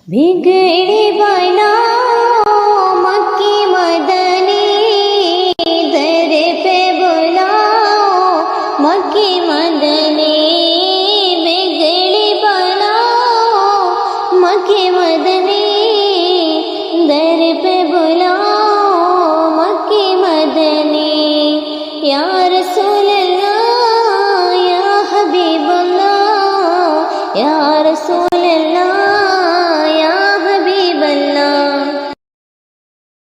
बिगड़ी बनाओ मक्की मदनी, दर पे बुलाओ मक्की मदनी। बिगड़ी बनाओ मक्की मदनी, दर पे बुलाओ मक्की मदनी। या रसूल अल्लाह या हबीब अल्लाह, या रसूल